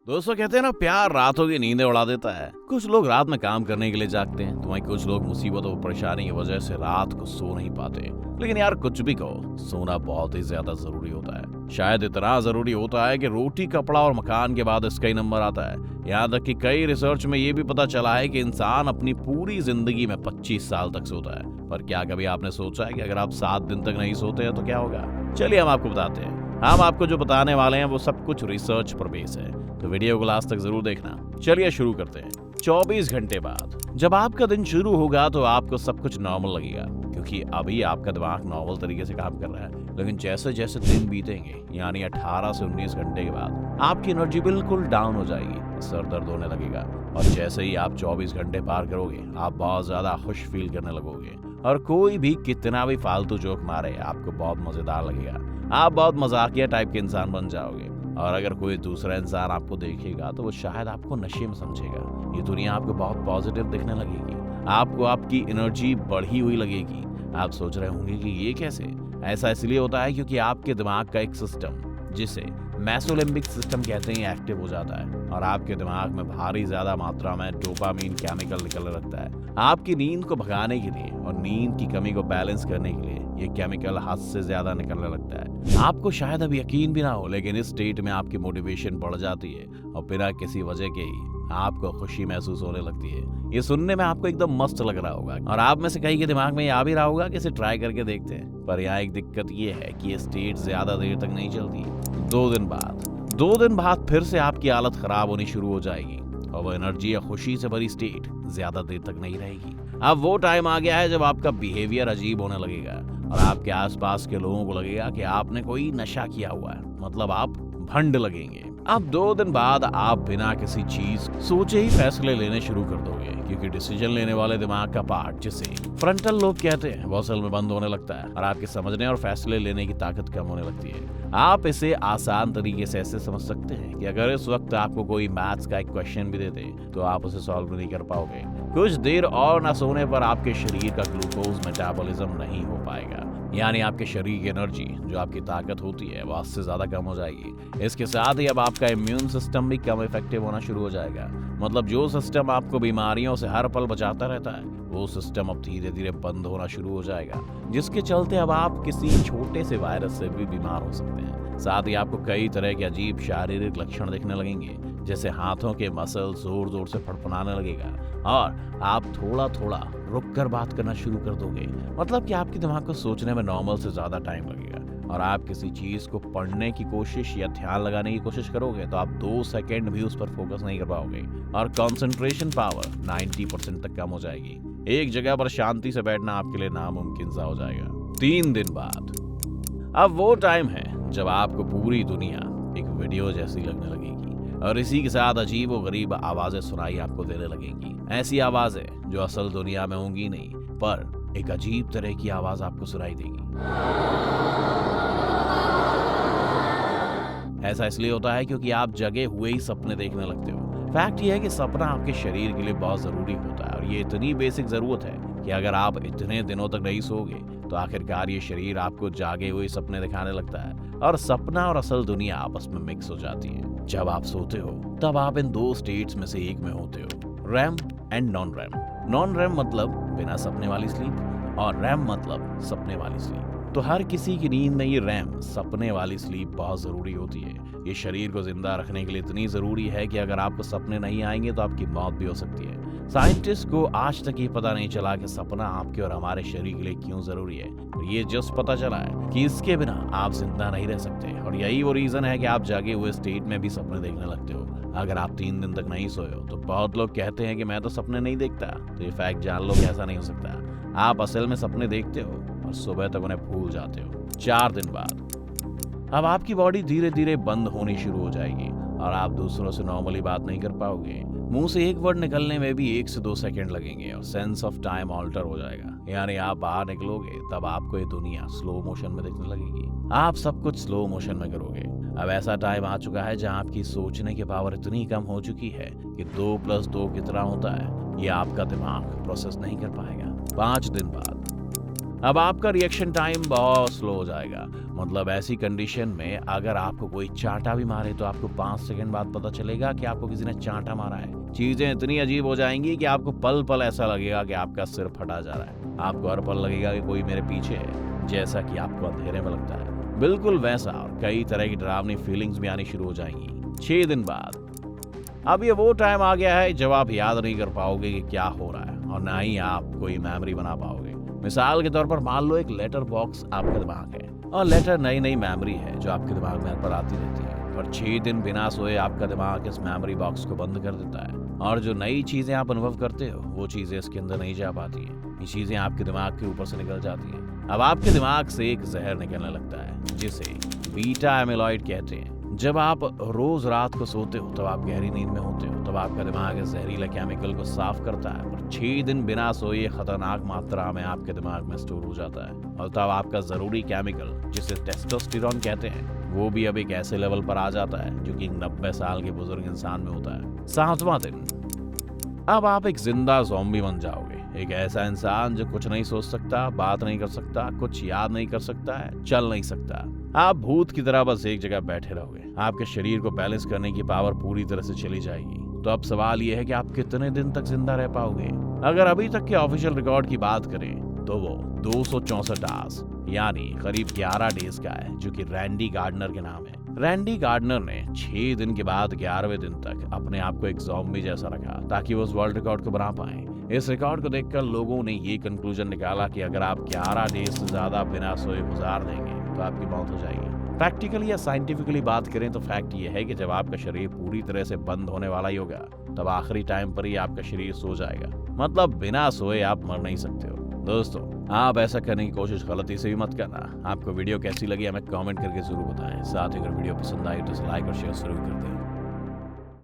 दोस्तों कहते हैं ना, प्यार रातों की नींदें उड़ा देता है। कुछ लोग रात में काम करने के लिए जागते हैं, तो वहीं कुछ लोग मुसीबतों और परेशानी की वजह से रात को सो नहीं पाते। लेकिन यार कुछ भी कहो, सोना बहुत ही ज्यादा जरूरी होता है। शायद इतना जरूरी होता है कि रोटी, कपड़ा और मकान के बाद इसका ही नंबर आता है। यहाँ तक कि कई रिसर्च में ये भी पता चला है कि इंसान अपनी पूरी जिंदगी में 25 साल तक सोता है। पर क्या कभी आपने सोचा है कि अगर आप 7 दिन तक नहीं सोते हैं तो क्या होगा? चलिए हम आपको बताते हैं। हम आपको जो बताने वाले हैं वो सब कुछ रिसर्च पर बेस है, तो वीडियो को लास्ट तक जरूर देखना। चलिए शुरू करते हैं। 24 घंटे बाद जब आपका दिन शुरू होगा तो आपको सब कुछ नॉर्मल लगेगा, क्योंकि अभी आपका दिमाग नॉर्मल तरीके से काम कर रहा है। लेकिन जैसे जैसे दिन बीतेंगे, यानी 18 से 19 घंटे के बाद आपकी एनर्जी बिल्कुल डाउन हो जाएगी, सर दर्द होने लगेगा। और जैसे ही आप 24 घंटे पार करोगे, आप बहुत ज्यादा खुश फील करने लगोगे। और कोई भी कितना भी फालतू जोक मारे, आपको बहुत मजेदार लगेगा। आप बहुत मजाकिया टाइप के इंसान बन जाओगे। और अगर कोई दूसरा इंसान आपको देखेगा तो वो शायद आपको नशे में समझेगा। ये दुनिया आपको बहुत पॉजिटिव दिखने लगेगी। आपको आपकी एनर्जी बढ़ी हुई लगेगी। आप सोच रहे होंगे कि ये कैसे? ऐसा इसलिए होता है क्योंकि आपके दिमाग का एक सिस्टम, जिसे मेसोलिम्बिक सिस्टम कहते हैं, एक्टिव हो जाता है। और आपके दिमाग में भारी ज्यादा मात्रा में डोपामीन केमिकल निकलने लगता है। आपकी नींद को भगाने के लिए और नींद की कमी को बैलेंस करने के लिए ये केमिकल हद से ज्यादा निकलने लगता है। आपको शायद अब यकीन भी ना हो, लेकिन इस स्टेट में आपकी मोटिवेशन बढ़ जाती है और बिना किसी वजह के ही आपको खुशी महसूस होने लगती है। ये सुनने में आपको एकदम मस्त लग रहा होगा और आप में से कई के दिमाग में ये आ भी रहा होगा कि इसे ट्राई करके देखते हैं। पर यहाँ एक दिक्कत ये है कि ये स्टेट ज्यादा देर तक नहीं चलती। 2 दिन बाद फिर से आपकी हालत खराब होनी शुरू हो जाएगी और वो एनर्जी या खुशी से भरी स्टेट ज्यादा देर तक नहीं रहेगी। अब वो टाइम आ गया है जब आपका बिहेवियर अजीब होने लगेगा और आपके आसपास के लोगों को लगेगा कि आपने कोई नशा किया हुआ है, मतलब आप भंड लगेंगे। अब 2 दिन बाद आप बिना किसी चीज सोचे ही फैसले लेने शुरू कर दोगे, क्योंकि डिसीजन लेने वाले दिमाग का पार्ट, जिसे फ्रंटल लोब कहते हैं, वो असल में बंद होने लगता है और आपके समझने और फैसले लेने की ताकत कम होने लगती है। आप इसे आसान तरीके से ऐसे समझ सकते हैं कि अगर इस वक्त आपको कोई मैथ्स का एक क्वेश्चन भी देते तो आप उसे सॉल्व नहीं कर पाओगे। कुछ देर और न सोने पर आपके शरीर का ग्लूकोज मेटाबॉलिज्म नहीं हो पाएगा, यानी आपके शरीर की एनर्जी, जो आपकी ताकत होती है, वो उससे ज्यादा कम हो जाएगी। इसके साथ ही अब आपका इम्यून सिस्टम भी कम इफेक्टिव होना शुरू हो जाएगा। मतलब जो सिस्टम आपको बीमारियों से हर पल बचाता रहता है, वो सिस्टम अब धीरे धीरे बंद होना शुरू हो जाएगा, जिसके चलते अब आप किसी छोटे से वायरस से भी बीमार हो सकते हैं। साथ ही आपको कई तरह के अजीब शारीरिक लक्षण दिखने लगेंगे, जैसे हाथों के मसल जोर जोर से फड़फड़ाने लगेगा और आप थोड़ा थोड़ा रुक कर बात करना शुरू कर दोगे। मतलब कि आपके दिमाग को सोचने में नॉर्मल से ज्यादा टाइम लगेगा और आप किसी चीज को पढ़ने की कोशिश या ध्यान लगाने की कोशिश करोगे तो आप 2 सेकंड भी उस पर फोकस नहीं कर पाओगे और कंसंट्रेशन पावर 90% तक कम हो जाएगी। एक जगह पर शांति से बैठना आपके लिए नामुमकिन सा हो जाएगा। 3 दिन बाद अब वो टाइम है जब आपको पूरी दुनिया एक वीडियो जैसी लगने लगेगी और इसी के साथ अजीब और गरीब आवाजें सुनाई आपको देने लगेंगी। ऐसी आवाजें जो असल दुनिया में होंगी नहीं, पर एक अजीब तरह की आवाज आपको सुनाई देगी। ऐसा इसलिए होता है क्योंकि आप जगे हुए ही सपने देखने लगते हो। फैक्ट ये है कि सपना आपके शरीर के लिए बहुत जरूरी होता है और ये इतनी बेसिक जरूरत है कि अगर आप इतने दिनों तक नहीं सोओगे तो आखिरकार ये शरीर आपको जागे हुए सपने दिखाने लगता है और सपना और असल दुनिया आपस में मिक्स हो जाती है। जब आप सोते हो तब आप इन 2 स्टेट्स में से एक में होते हो, RAM and non RAM. Non RAM मतलब बिना सपने वाली स्लीप और रैम मतलब सपने वाली स्लीप। तो हर किसी की नींद में ये रैम, सपने वाली स्लीप, बहुत जरूरी होती है। ये शरीर को जिंदा रखने के लिए इतनी जरूरी है कि अगर आपको सपने नहीं आएंगे तो आपकी मौत भी हो सकती है। साइंटिस्ट को आज तक ये पता नहीं चला कि सपना आपके और हमारे शरीर के लिए क्यों जरूरी है। ये जस्ट पता चला है कि इसके बिना आप जिंदा नहीं रह सकते और यही वो रीजन है कि आप जागे हुए स्टेट में भी सपने देखने लगते हो। अगर आप 3 दिन तक नहीं सोए हो तो बहुत लोग कहते हैं कि मैं तो सपने नहीं देखता, तो ये फैक्ट जान लो कि ऐसा नहीं हो सकता। आप असल में सपने देखते हो और सुबह तक उन्हें भूल जाते हो। 4 दिन बाद अब आपकी बॉडी धीरे धीरे बंद होनी शुरू हो जाएगी और आप दूसरों से नॉर्मली बात नहीं कर पाओगे। मुंह से एक वर्ड निकलने में भी 1 से 2 सेकंड लगेंगे और सेंस ऑफ टाइम ऑल्टर हो जाएगा, यानी आप बाहर निकलोगे तब आपको ये दुनिया स्लो मोशन में दिखने लगेगी। आप सब कुछ स्लो मोशन में करोगे। अब ऐसा टाइम आ चुका है जहां आपकी सोचने की पावर इतनी कम हो चुकी है कि 2 + 2 कितना होता है ये आपका दिमाग प्रोसेस नहीं कर पाएगा। 5 दिन बाद अब आपका रिएक्शन टाइम बहुत स्लो हो जाएगा। मतलब ऐसी कंडीशन में अगर आपको कोई चांटा भी मारे तो आपको 5 सेकंड बाद पता चलेगा कि आपको किसी ने चांटा मारा है। चीजें इतनी अजीब हो जाएंगी कि आपको पल पल ऐसा लगेगा कि आपका सिर फटा जा रहा है। आपको हर पल लगेगा कि कोई मेरे पीछे है, जैसा कि आपको अंधेरे में लगता है। बिल्कुल वैसा, और कई तरह की डरावनी फीलिंग्स भी आनी शुरू हो जाएंगी 6 दिन बाद। अब ये वो टाइम आ गया है जब आप याद नहीं कर पाओगे कि क्या हो रहा है, और ना ही आप कोई मेमोरी बना पाओगे। मिसाल के तौर पर मान लो एक लेटर बॉक्स आपका दिमाग है, और लेटर नई नई मेमोरी है जो आपके दिमाग में हर पर आती रहती है। पर 6 दिन बिना सोए आपका दिमाग इस मेमोरी बॉक्स को बंद कर देता है, और जो नई चीजें आप अनुभव करते हो वो चीजें इसके अंदर नहीं जा पाती है। ये चीजें आपके दिमाग के ऊपर से निकल जाती हैं। अब आपके दिमाग से एक जहर निकलने लगता है जिसे बीटा एमिलॉइड कहते हैं। जब आप रोज रात को सोते हो तब आप गहरी नींद में होते हो, तब आपका दिमाग इस जहरीले केमिकल को साफ करता है, और 6 दिन बिना सोए खतरनाक मात्रा में आपके दिमाग में स्टोर हो जाता है। और तब आपका जरूरी केमिकल जिसे टेस्टोस्टेरोन कहते हैं वो भी अब एक ऐसे लेवल पर आ जाता है जो कि 90 साल के बुजुर्ग इंसान में होता है। 7वां दिन, अब आप एक जिंदा ज़ॉम्बी बन जाओगे। एक ऐसा इंसान जो कुछ नहीं सोच सकता, बात नहीं कर सकता, कुछ याद नहीं कर सकता है, चल नहीं सकता। आप भूत की तरह बस एक जगह बैठे रहोगे। आपके शरीर को बैलेंस करने की पावर पूरी तरह से चली जाएगी। तो अब सवाल यह है कि आप कितने दिन तक जिंदा रह पाओगे। अगर अभी तक के ऑफिशियल रिकॉर्ड की बात करें तो वो 264 आवर्स यानी करीब 11 डेज का है, जो कि रैंडी गार्डनर के नाम है। रैंडी गार्डनर ने 6 दिन के बाद 11वें दिन तक अपने आप को एक ज़ॉम्बी जैसा रखा ताकि वो उस वर्ल्ड रिकॉर्ड को बना पाए। इस रिकॉर्ड को देखकर लोगों ने ये कंक्लूजन निकाला कि अगर आप 11 डेज से ज्यादा बिना सोए गुजार देंगे तो आपकी मौत हो जाएगी। प्रैक्टिकली या साइंटिफिकली बात करें तो फैक्ट ये है कि जब आपका शरीर पूरी तरह से बंद होने वाला ही होगा तब आखिरी टाइम पर ही आपका शरीर सो जाएगा। मतलब बिना सोए आप मर नहीं सकते हो। दोस्तों, आप ऐसा करने की कोशिश गलती से भी मत करना। आपको वीडियो कैसी लगी हमें कमेंट करके जरूर बताएं। साथ ही अगर वीडियो पसंद आई तो इसे लाइक और शेयर जरूर कर दें।